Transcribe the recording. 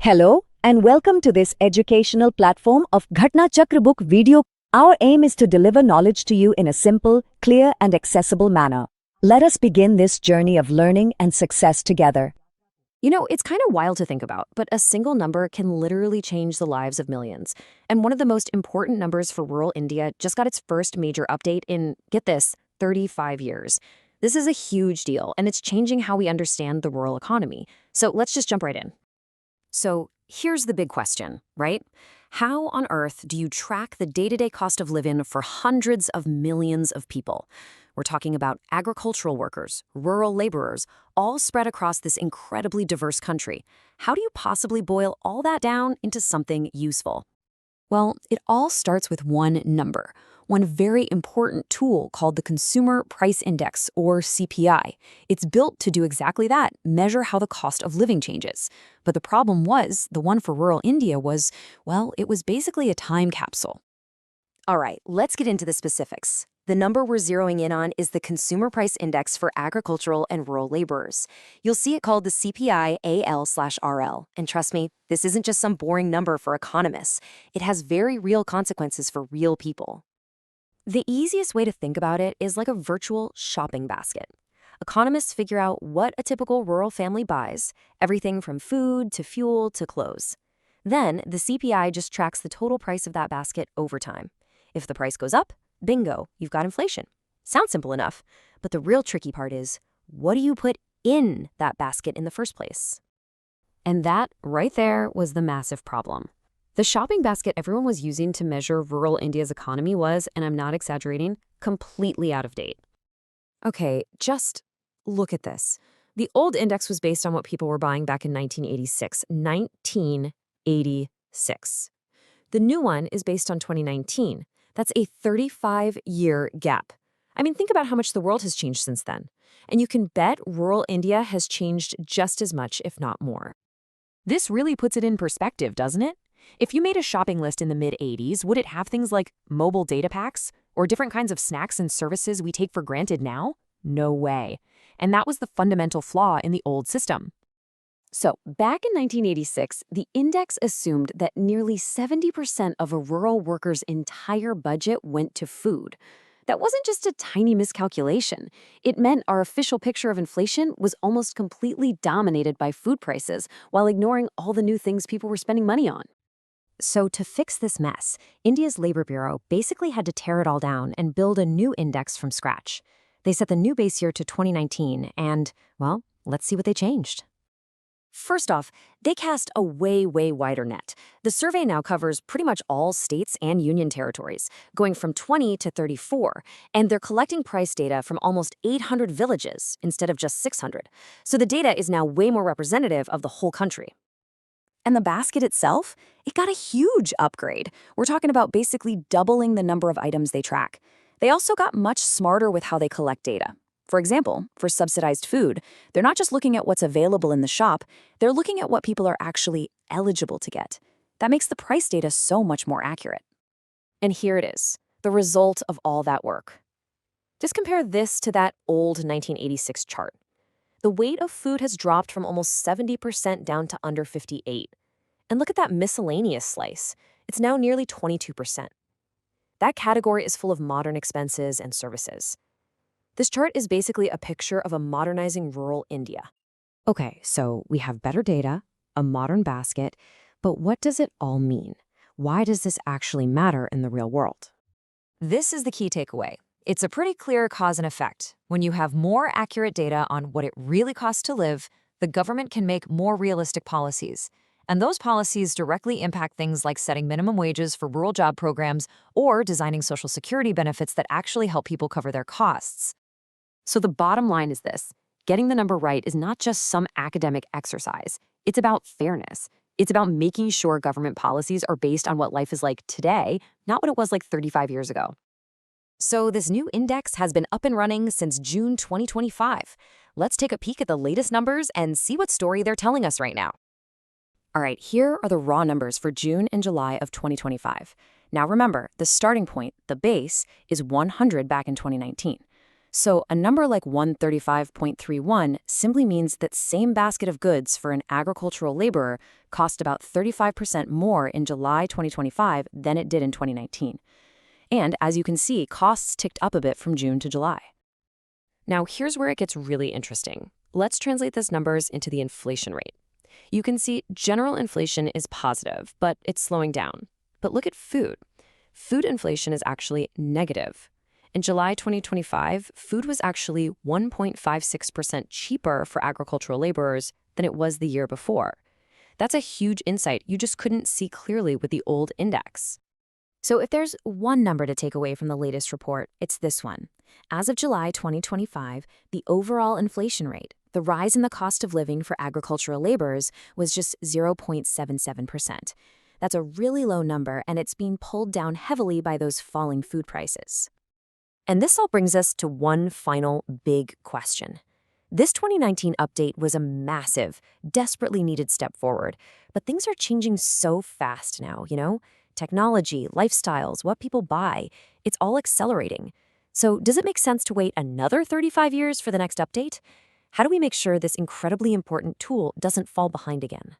Hello and welcome to this educational platform of Ghatna Chakra book video. Our aim is to deliver knowledge to you in a simple, clear and accessible manner. Let us begin this journey of learning and success together. You know, it's kind of wild to think about, but a single number can literally change the lives of millions. And one of the most important numbers for rural India just got its first major update in, get this, 35 years. This is a huge deal, and it's changing how we understand the rural economy. So let's just jump right in. So here's the big question, right? How on earth do you track the day-to-day cost of living for hundreds of millions of people? We're talking about agricultural workers, rural laborers, all spread across this incredibly diverse country. How do you possibly boil all that down into something useful? Well, it all starts with one number, one very important tool called the Consumer Price Index, or CPI. It's built to do exactly that, measure how the cost of living changes. But the problem was, the one for rural India was, well, it was basically a time capsule. All right, let's get into the specifics. The number we're zeroing in on is the Consumer Price Index for agricultural and rural laborers. You'll see it called the CPI AL/RL. And trust me, this isn't just some boring number for economists. It has very real consequences for real people. The easiest way to think about it is like a virtual shopping basket. Economists figure out what a typical rural family buys, everything from food to fuel to clothes. Then the CPI just tracks the total price of that basket over time. If the price goes up, bingo, you've got inflation. Sounds simple enough, but the real tricky part is, what do you put in that basket in the first place? And that, right there, was the massive problem. The shopping basket everyone was using to measure rural India's economy was, and I'm not exaggerating, completely out of date. Okay, just look at this. The old index was based on what people were buying back in 1986. 1986. The new one is based on 2019. That's a 35-year gap. I mean, think about how much the world has changed since then. And you can bet rural India has changed just as much, if not more. This really puts it in perspective, doesn't it? If you made a shopping list in the mid-'80s, would it have things like mobile data packs or different kinds of snacks and services we take for granted now? No way. And that was the fundamental flaw in the old system. So, back in 1986, the index assumed that nearly 70% of a rural worker's entire budget went to food. That wasn't just a tiny miscalculation. It meant our official picture of inflation was almost completely dominated by food prices, while ignoring all the new things people were spending money on. So to fix this mess, India's Labor Bureau basically had to tear it all down and build a new index from scratch. They set the new base year to 2019 and, well, let's see what they changed. First off, they cast a way wider net. The survey now covers pretty much all states and union territories, going from 20 to 34, and they're collecting price data from almost 800 villages instead of just 600. So the data is now way more representative of the whole country. And the basket itself, it got a huge upgrade. We're talking about basically doubling the number of items they track. They also got much smarter with how they collect data. For example, for subsidized food, they're not just looking at what's available in the shop, they're looking at what people are actually eligible to get. That makes the price data so much more accurate. And here it is, the result of all that work. Just compare this to that old 1986 chart. The weight of food has dropped from almost 70% down to under 58%. And look at that miscellaneous slice. It's now nearly 22%. That category is full of modern expenses and services. This chart is basically a picture of a modernizing rural India. Okay, so we have better data, a modern basket, but what does it all mean? Why does this actually matter in the real world? This is the key takeaway. It's a pretty clear cause and effect. When you have more accurate data on what it really costs to live, the government can make more realistic policies. And those policies directly impact things like setting minimum wages for rural job programs or designing social security benefits that actually help people cover their costs. So the bottom line is this: getting the number right is not just some academic exercise. It's about fairness. It's about making sure government policies are based on what life is like today, not what it was like 35 years ago. So this new index has been up and running since June 2025. Let's take a peek at the latest numbers and see what story they're telling us right now. All right, here are the raw numbers for June and July of 2025. Now remember, the starting point, the base, is 100 back in 2019. So a number like 135.31 simply means that same basket of goods for an agricultural laborer cost about 35% more in July 2025 than it did in 2019. And as you can see, costs ticked up a bit from June to July. Now, here's where it gets really interesting. Let's translate these numbers into the inflation rate. You can see general inflation is positive, but it's slowing down. But look at food. Food inflation is actually negative. In July 2025, food was actually 1.56% cheaper for agricultural laborers than it was the year before. That's a huge insight you just couldn't see clearly with the old index. So if there's one number to take away from the latest report, it's this one. As of July 2025, the overall inflation rate, the rise in the cost of living for agricultural laborers, was just 0.77%. That's a really low number, and it's being pulled down heavily by those falling food prices. And this all brings us to one final big question. This 2019 update was a massive, desperately needed step forward, but things are changing so fast now, Technology, lifestyles, what people buy, it's all accelerating. So does it make sense to wait another 35 years for the next update? How do we make sure this incredibly important tool doesn't fall behind again?